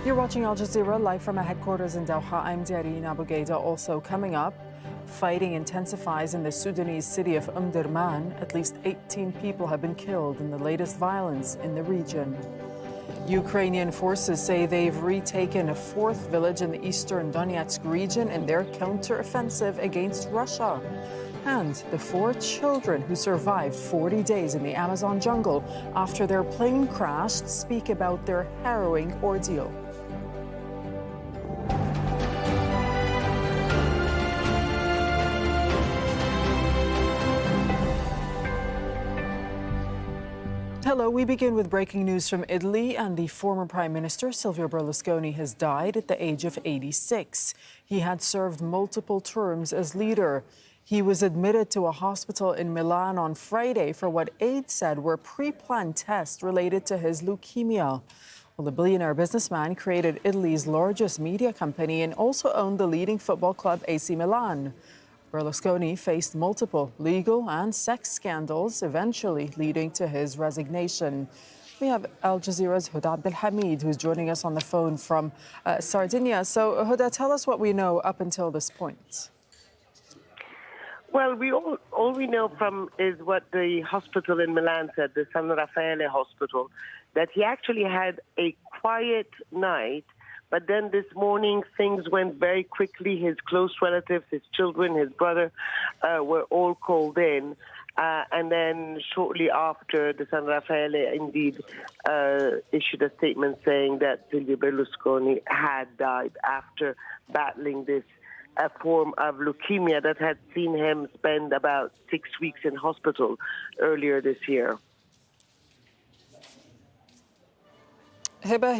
You're watching Al Jazeera live from our headquarters in Doha. I'm Diarine Abougaida. Also coming up, fighting intensifies in the Sudanese city of Durman. At least 18 people have been killed in the latest violence in the region. Ukrainian forces say they've retaken a fourth village in the eastern Donetsk region in their counter-offensive against Russia. And the 4 children who survived 40 days in the Amazon jungle after their plane crashed speak about their harrowing ordeal. Hello, we begin with breaking news from Italy, and the former Prime Minister Silvio Berlusconi has died at the age of 86. He had served multiple terms as leader. He was admitted to a hospital in Milan on Friday for what aides said were pre-planned tests related to his leukemia. Well, the billionaire businessman created Italy's largest media company and also owned the leading football club AC Milan. Berlusconi faced multiple legal and sex scandals, eventually leading to his resignation. We have Al Jazeera's Huda Abdelhamid, who's joining us on the phone from Sardinia. So, Huda, tell us what we know up until this point. Well, all we know from is what the hospital in Milan said, the San Raffaele hospital, that he actually had a quiet night. But then this morning, things went very quickly. His close relatives, his children, his brother were all called in. And then shortly after, the San Raffaele indeed issued a statement saying that Silvio Berlusconi had died after battling this form of leukemia that had seen him spend about 6 weeks in hospital earlier this year. Hiba,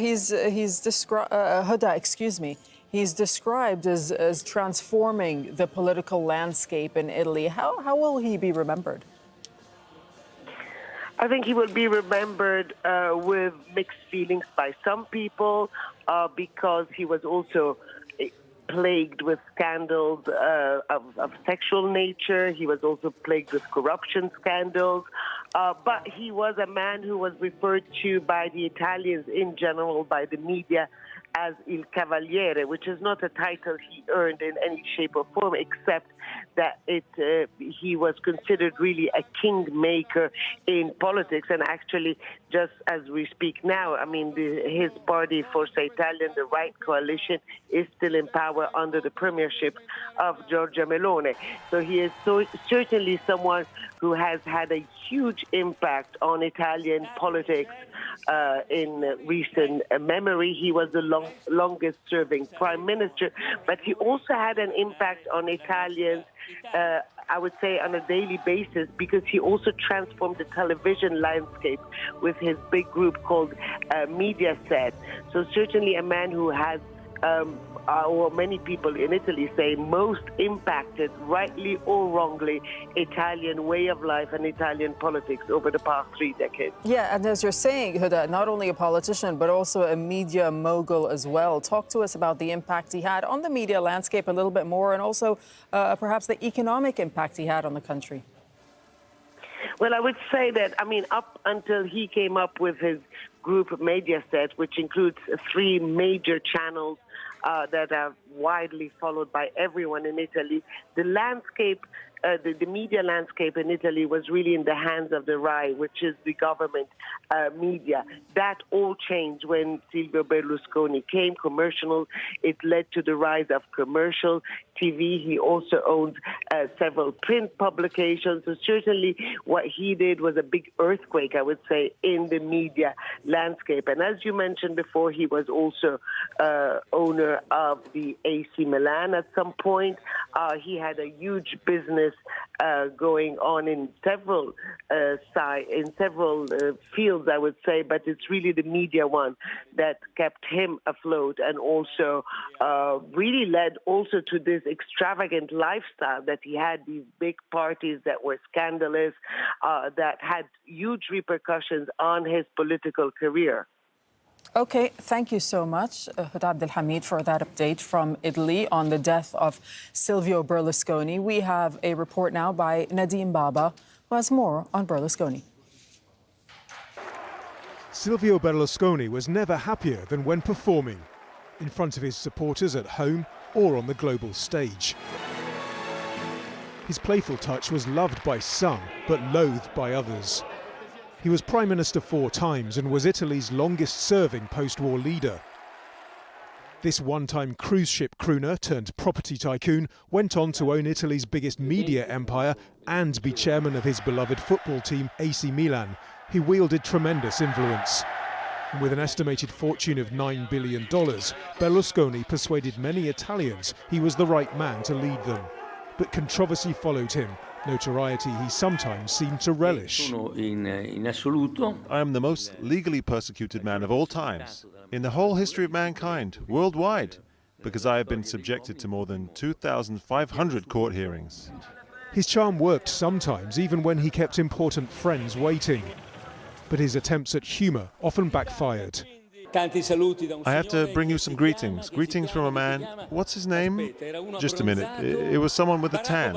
he's described as transforming the political landscape in Italy. How will he be remembered? I think he will be remembered with mixed feelings by some people because he was also plagued with scandals of sexual nature. He was also plagued with corruption scandals. But he was a man who was referred to by the Italians in general, by the media, as Il Cavaliere, which is not a title he earned in any shape or form, except that he was considered really a kingmaker in politics. And actually, just as we speak now, I mean, his party, Forza Italia, the right coalition, is still in power under the premiership of Giorgia Meloni. So he is certainly someone who has had a huge impact on Italian politics in recent memory. He was the longest-serving prime minister, but he also had an impact on Italians, I would say, on a daily basis, because he also transformed the television landscape with his big group called Mediaset. So certainly a man who has or many people in Italy say most impacted, rightly or wrongly, Italian way of life and Italian politics over the past 3 decades. Yeah, and as you're saying, Huda, not only a politician, but also a media mogul as well. Talk to us about the impact he had on the media landscape a little bit more, and also perhaps the economic impact he had on the country. Well, I would say that, I mean, up until he came up with his group Mediaset, which includes 3 major channels that are widely followed by everyone in Italy, the landscape, the media landscape in Italy was really in the hands of the RAI, which is the government media. That all changed when Silvio Berlusconi came. Commercial, it led to the rise of commercial TV. He also owned several print publications. So certainly what he did was a big earthquake, I would say, in the media landscape. And as you mentioned before, he was also owner of the AC Milan at some point. He had a huge business going on in several fields, I would say, but it's really the media one that kept him afloat, and also really led also to this extravagant lifestyle that he had, these big parties that were scandalous, that had huge repercussions on his political career. Okay, thank you so much, Huda Abdelhamid, for that update from Italy on the death of Silvio Berlusconi. We have a report now by Nadeem Baba, who has more on Berlusconi. Silvio Berlusconi was never happier than when performing. in front of his supporters at home or on the global stage. His playful touch was loved by some, but loathed by others. He was Prime Minister 4 times and was Italy's longest-serving post-war leader. This one-time cruise ship crooner turned property tycoon went on to own Italy's biggest media empire and be chairman of his beloved football team, AC Milan. He wielded tremendous influence. And with an estimated fortune of $9 billion, Berlusconi persuaded many Italians he was the right man to lead them. But controversy followed him, notoriety he sometimes seemed to relish. I am the most legally persecuted man of all times, in the whole history of mankind, worldwide, because I have been subjected to more than 2,500 court hearings. His charm worked sometimes, even when he kept important friends waiting. But his attempts at humour often backfired. I have to bring you some greetings. Greetings from a man. What's his name? Just a minute. It was someone with a tan.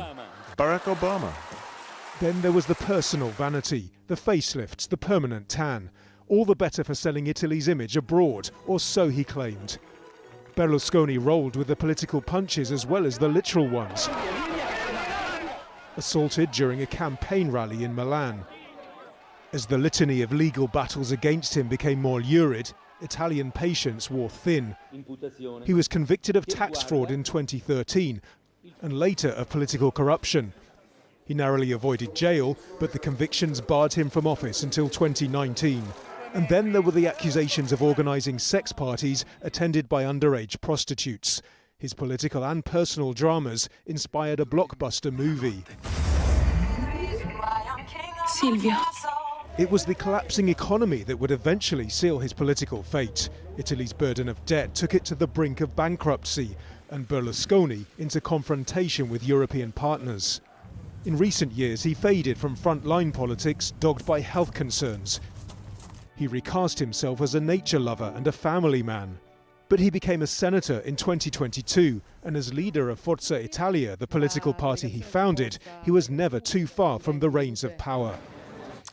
Barack Obama. Then there was the personal vanity, the facelifts, the permanent tan. All the better for selling Italy's image abroad, or so he claimed. Berlusconi rolled with the political punches as well as the literal ones. Assaulted during a campaign rally in Milan. As the litany of legal battles against him became more lurid, Italian patience wore thin. He was convicted of tax fraud in 2013 and later of political corruption. He narrowly avoided jail, but the convictions barred him from office until 2019. And then there were the accusations of organising sex parties attended by underage prostitutes. His political and personal dramas inspired a blockbuster movie. Silvio. It was the collapsing economy that would eventually seal his political fate. Italy's burden of debt took it to the brink of bankruptcy, and Berlusconi into confrontation with European partners. In recent years, he faded from front-line politics, dogged by health concerns. He recast himself as a nature lover and a family man. But he became a senator in 2022, and as leader of Forza Italia, the political party he founded, he was never too far from the reins of power.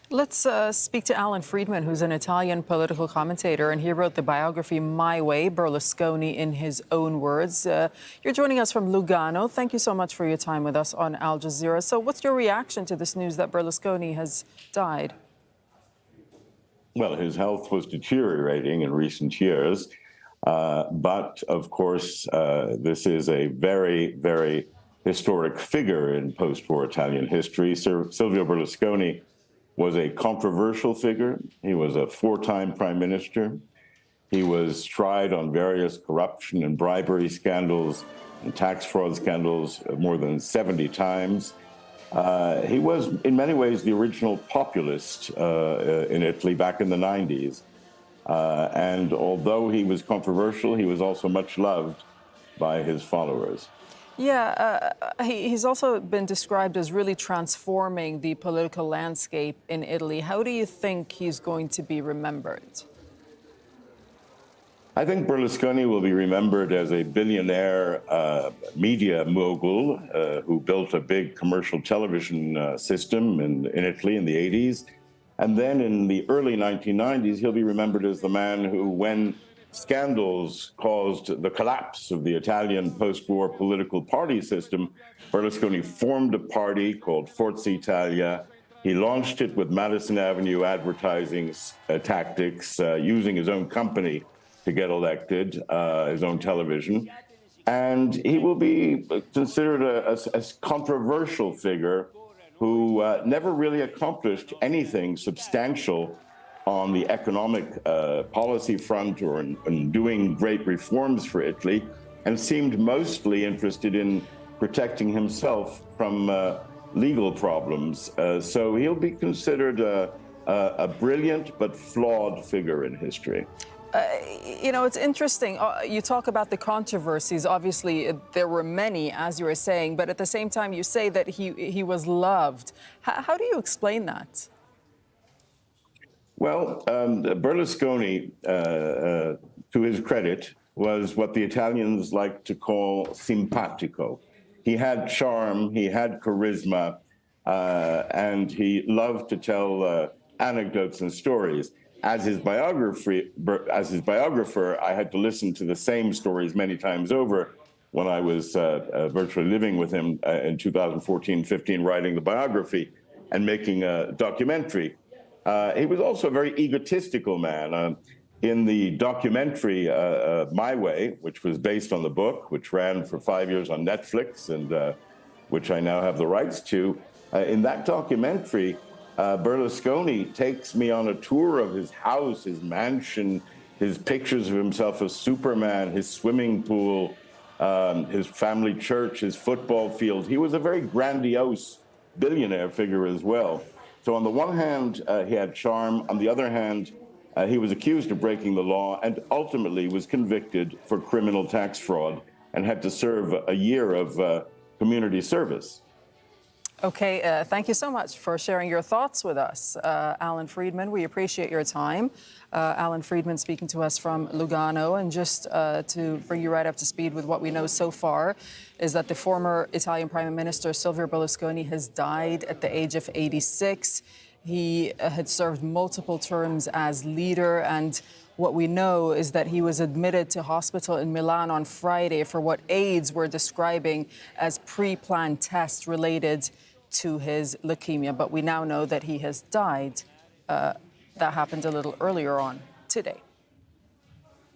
Let's speak to Alan Friedman, who's an Italian political commentator, and he wrote the biography My Way, Berlusconi in his own words. You're joining us from Lugano. Thank you so much for your time with us on Al Jazeera. So what's your reaction to this news that Berlusconi has died? Well, his health was deteriorating in recent years, but of course, this is a very, very historic figure in post-war Italian history. Silvio Berlusconi was a controversial figure. He was a four-time prime minister. He was tried on various corruption and bribery scandals and tax fraud scandals more than 70 times. He was, in many ways, the original populist in Italy back in the 90s. And although he was controversial, he was also much loved by his followers. Yeah, he's also been described as really transforming the political landscape in Italy. How do you think he's going to be remembered? I think Berlusconi will be remembered as a billionaire media mogul who built a big commercial television system in Italy in the 80s. And then in the early 1990s, he'll be remembered as the man who, when scandals caused the collapse of the Italian post-war political party system, Berlusconi formed a party called Forza Italia. He launched it with Madison Avenue advertising tactics, using his own company to get elected, his own television. And he will be considered a controversial figure who never really accomplished anything substantial on the economic policy front or in doing great reforms for Italy, and seemed mostly interested in protecting himself from legal problems. So he'll be considered a brilliant but flawed figure in history. You know, it's interesting. You talk about the controversies. Obviously, there were many, as you were saying, but at the same time, you say that he was loved. How do you explain that? Well, Berlusconi, to his credit, was what the Italians like to call simpatico. He had charm, he had charisma, and he loved to tell anecdotes and stories. as his biographer, I had to listen to the same stories many times over when I was virtually living with him in 2014-15, writing the biography and making a documentary. He was also a very egotistical man. In the documentary, My Way, which was based on the book, which ran for 5 years on Netflix and which I now have the rights to, in that documentary, Berlusconi takes me on a tour of his house, his mansion, his pictures of himself as Superman, his swimming pool, his family church, his football field. He was a very grandiose billionaire figure as well. So on the one hand, he had charm. On the other hand, he was accused of breaking the law and ultimately was convicted for criminal tax fraud and had to serve a year of community service. Okay, thank you so much for sharing your thoughts with us, Alan Friedman. We appreciate your time. Alan Friedman speaking to us from Lugano. And just to bring you right up to speed with what we know so far is that the former Italian Prime Minister Silvio Berlusconi has died at the age of 86. He had served multiple terms as leader, and what we know is that he was admitted to hospital in Milan on Friday for what aides were describing as pre-planned tests related to his leukemia. But we now know that he has died. That happened a little earlier on today.